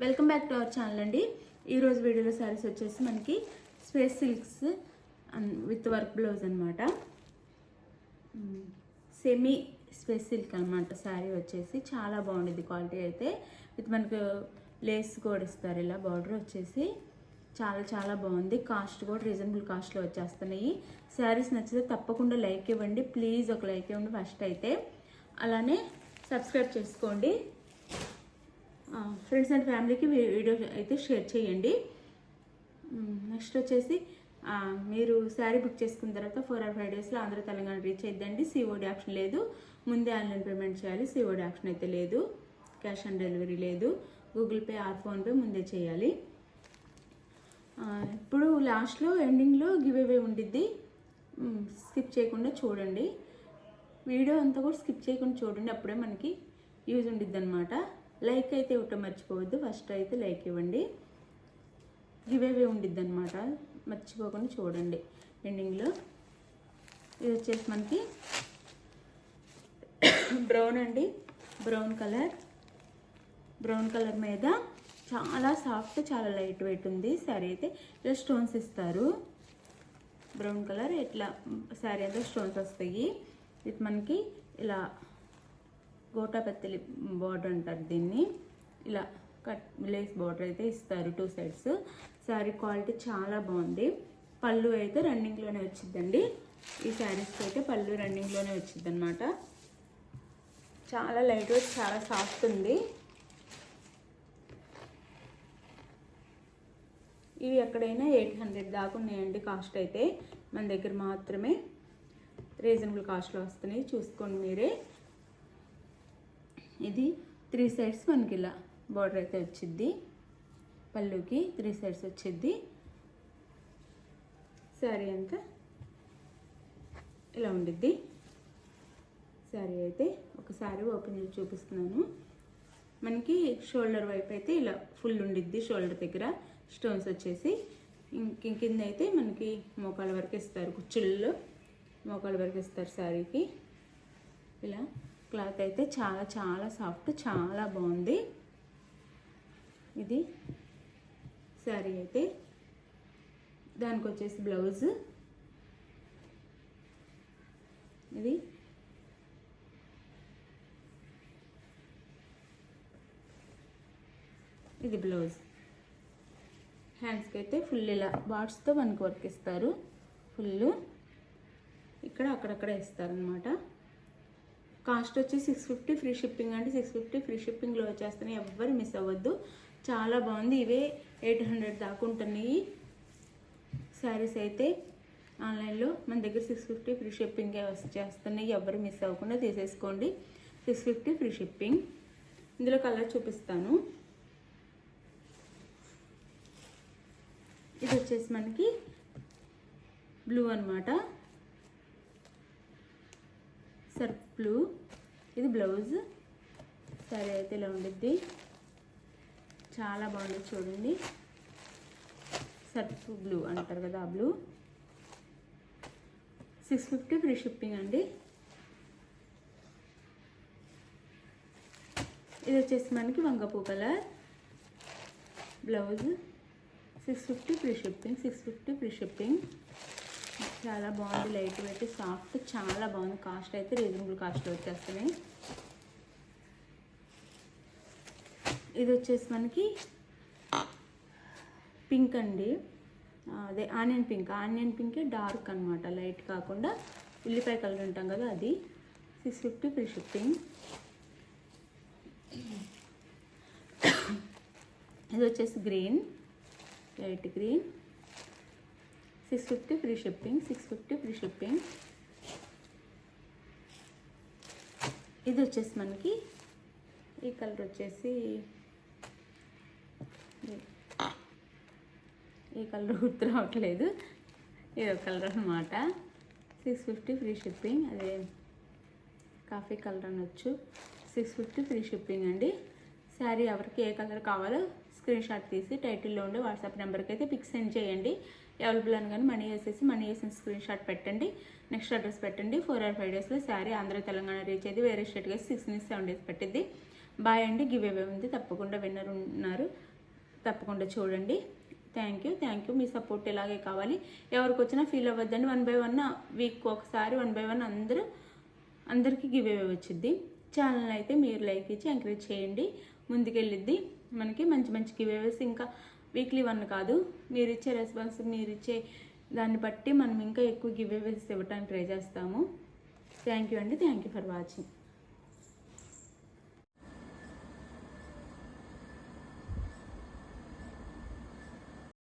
Welcome back to our channel అండి. ఈరోజు వీడియోలో శారీస్ వచ్చేసి మనకి space silks with work blouse అనమాట. సెమీ స్పేస్ సిల్క్ అనమాట. శారీ వచ్చేసి చాలా బాగుంటుంది క్వాలిటీ అయితే. విత్ మనకు లేస్ కూడా ఇస్తారు. ఇలా బార్డర్ వచ్చేసి చాలా చాలా బాగుంది. కాస్ట్ కూడా రీజనబుల్ కాస్ట్లో వచ్చేస్తున్నాయి. శారీస్ నచ్చితే తప్పకుండా లైక్ ఇవ్వండి ప్లీజ్. ఒక లైక్ ఇవ్వండి ఫస్ట్ అయితే. అలానే సబ్స్క్రైబ్ చేసుకోండి. ఫ్రెండ్స్ అండ్ ఫ్యామిలీకి వీడియో అయితే షేర్ చేయండి. నెక్స్ట్ వచ్చేసి మీరు శారీ బుక్ చేసుకున్న తర్వాత 4 or 5 డేస్లో ఆంధ్ర తెలంగాణ రీచ్ అయిద్దండి. సిఓడి ఆప్షన్ లేదు. ముందే ఆన్లైన్ పేమెంట్ చేయాలి. సిఓడి ఆప్షన్ అయితే లేదు. క్యాష్ ఆన్ డెలివరీ లేదు. గూగుల్ పే ఆర్ ఫోన్పే ముందే చేయాలి. ఇప్పుడు లాస్ట్లో ఎండింగ్లో గివ్ అవే ఉండిద్ది. స్కిప్ చేయకుండా చూడండి. వీడియో అంతా కూడా స్కిప్ చేయకుండా చూడండి. అప్పుడే మనకి యూజ్ ఉండిద్ది అనమాట. లైక్ అయితే ఇవ్వటం మర్చిపోవద్దు. ఫస్ట్ అయితే లైక్ ఇవ్వండి. గివ్ అవే ఉండిద్ది అనమాట. మర్చిపోకుండా చూడండి ఎండింగ్లో. ఇది వచ్చేసి మనకి బ్రౌన్ అండి. బ్రౌన్ కలర్ మీద చాలా సాఫ్ట్, చాలా లైట్ వెయిట్ ఉంది. శారీ అయితే ఇలా స్టోన్స్ ఇస్తారు. బ్రౌన్ కలర్ ఇట్లా శారీ అంతా స్టోన్స్ వస్తాయి. ఇది మనకి ఇలా గోటాపత్తిలి బార్డర్ అంటారు దీన్ని. ఇలా కట్ లేస్ బార్డర్ అయితే ఇస్తారు 2 sides. శారీ క్వాలిటీ చాలా బాగుంది. పళ్ళు అయితే రన్నింగ్లోనే వచ్చిందండి. ఈ శారీస్కి అయితే పళ్ళు రన్నింగ్లోనే వచ్చింది అనమాట. చాలా లైట్ వెయిట్, చాలా సాఫ్ట్ ఉంది. ఇవి ఎక్కడైనా 800 దాకా ఉన్నాయండి కాస్ట్ అయితే. మన దగ్గర మాత్రమే రీజనబుల్ కాస్ట్లో వస్తున్నాయి. చూసుకోండి మీరే. ఇది 3 sides మనకి ఇలా బార్డర్ అయితే వచ్చిద్ది. పళ్ళుకి 3 sides వచ్చిద్ది. శారీ అంతా ఇలా ఉండిద్ది. శారీ అయితే ఒకసారి ఓపెన్ చేసి చూపిస్తున్నాను. మనకి షోల్డర్ వైపు అయితే ఇలా ఫుల్ ఉండిద్ది. షోల్డర్ దగ్గర స్టోన్స్ వచ్చేసి కింద అయితే మనకి మోకాళ్ళ వరకు ఇస్తారు. కుచ్చుల్లో మోకాళ్ళ వరకు ఇస్తారు శారీకి. ఇలా క్లాత్ అయితే చాలా చాలా సాఫ్ట్, చాలా బాగుంది. ఇది శారీ అయితే. దానికి వచ్చేసి బ్లౌజ్. ఇది బ్లౌజ్. హ్యాండ్స్కి అయితే ఫుల్ ఇలా బాట్స్తో మనకు వర్క్ ఇస్తారు. ఫుల్ ఇక్కడ అక్కడక్కడ ఇస్తారనమాట. కాస్ట్ వచ్చి 650 ఫ్రీ షిప్పింగ్ అండి. 650 ఫ్రీ షిప్పింగ్లో వచ్చేస్తున్నాయి. ఎవ్వరు మిస్ అవ్వద్దు. చాలా బాగుంది. ఇవే 800 దాకా ఉంటున్నాయి శారీస్ అయితే. ఆన్లైన్లో మన దగ్గర 650 ఫ్రీ షిప్పింగే వచ్చేస్తున్నాయి. ఎవ్వరు మిస్ అవ్వకుండా తీసేసుకోండి. 650 ఫ్రీ షిప్పింగ్. ఇందులో కలర్ చూపిస్తాను. ఇది వచ్చేసి మనకి బ్లూ అనమాట. Surf blue. ఇది బ్లౌజ్. శారీ అయితే ఇలా ఉండిద్ది. చాలా బాగుంది చూడండి. సర్ఫ్ బ్లూ అంటారు కదా, ఆ బ్లూ. 650 ఫ్రీ షిప్పింగ్ అండి. ఇది వచ్చేసి మనకి వంగపూ colour. Blouse 650 free shipping. 650 free shipping. చాలా బాగుంది. లైట్ వెయిట్, సాఫ్ట్, చాలా బాగుంది. కాస్ట్ అయితే రీజనబుల్ కాస్ట్లో వచ్చేస్తున్నాయి. ఇది వచ్చేసి మనకి పింక్ అండి. అదే ఆనియన్ పింక్. ఆనియన్ పింకే డార్క్ అనమాట, లైట్ కాకుండా ఉల్లిపాయ కలర్ ఉంటాం కదా అది. 650 ఫ్రీ షిప్పింగ్. ఇది వచ్చేసి green, light green. 650 free shipping. 650 free shipping. ఇది వచ్చేసి మనకి ఈ కలర్ వచ్చేసి ఈ కలర్ గుర్తు రావట్లేదు. ఇది ఒక కలర్ అనమాట. 650 ఫ్రీ షిప్పింగ్. అదే కాఫీ కలర్ అనొచ్చు. 650 ఫ్రీ షిప్పింగ్ అండి. శారీ ఎవరికి ఏ కలర్ కావాలో స్క్రీన్ షాట్ తీసి టైటిల్లో ఉండే వాట్సాప్ నెంబర్కి అయితే పిక్ సెండ్ చేయండి. అవైలబుల్ అనగానే మనీ వేసిన స్క్రీన్ షాట్ పెట్టండి. నెక్స్ట్ అడ్రస్ పెట్టండి. 4 or 5 డేస్లో శారీ ఆంధ్ర తెలంగాణ రీచ్ అయితే వేరే స్టేట్కి 6 నుంచి 7 days పట్టిద్ది. బాయ్ అండి. గివ్ అవే ఉంది. తప్పకుండా విన్నర్ ఉన్నారు. తప్పకుండా చూడండి. Thank you. మీ సపోర్ట్ ఇలాగే కావాలి. ఎవరికి వచ్చినా ఫీల్ అవ్వద్దండి. 1 by 1 వీక్ ఒకసారి 1 by 1 అందరికీ గివ్ అవే వచ్చింది. ఛానల్ అయితే మీరు లైక్ ఇచ్చి ఎంకరేజ్ చేయండి, ముందుకెళ్ళిద్ది. మనకి మంచి మంచి గివ్ అవేస్ ఇంకా వీక్లీ 1 కాదు, మీరు ఇచ్చే రెస్పాన్స్, మీరు ఇచ్చే దాన్ని బట్టి మనం ఇంకా ఎక్కువ గివ్ అవేస్ ఇవ్వడానికి ట్రై చేస్తాము. థ్యాంక్ యూ అండి. Thank you for watching.